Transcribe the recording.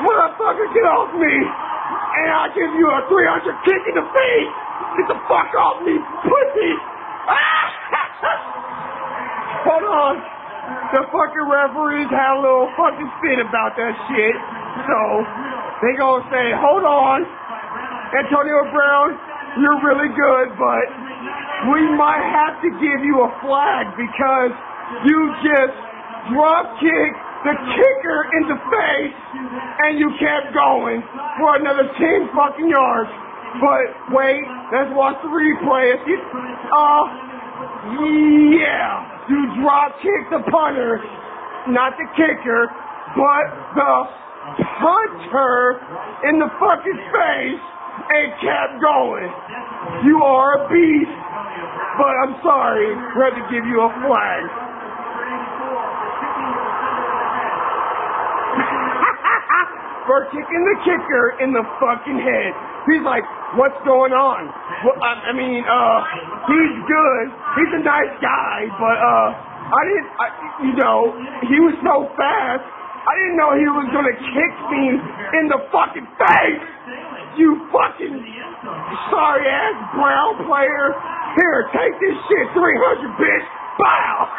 Motherfucker, get off me! And I'll give you a 300 kick in the face! Get the fuck off me, pussy! Hold on. The fucking referees had a little fucking fit about that shit. So, they gonna say, hold on, Antonio Brown, you're really good, but we might have to give you a flag because you just drop kicked the kicker in the face and you kept going for another 10 fucking yards. But wait, let's watch the replay. Yeah, you drop kicked the punter, not the kicker, but the punter in the fucking face and kept going. You are a beast, but I'm sorry, we had to give you a flag. For kicking the kicker in the fucking head. He's like, what's going on? Well, I mean, he's good. He's a nice guy, but, he was so fast, I didn't know he was gonna kick me in the fucking face! You fucking sorry-ass Brown player. Here, take this shit, 300, bitch! Bow!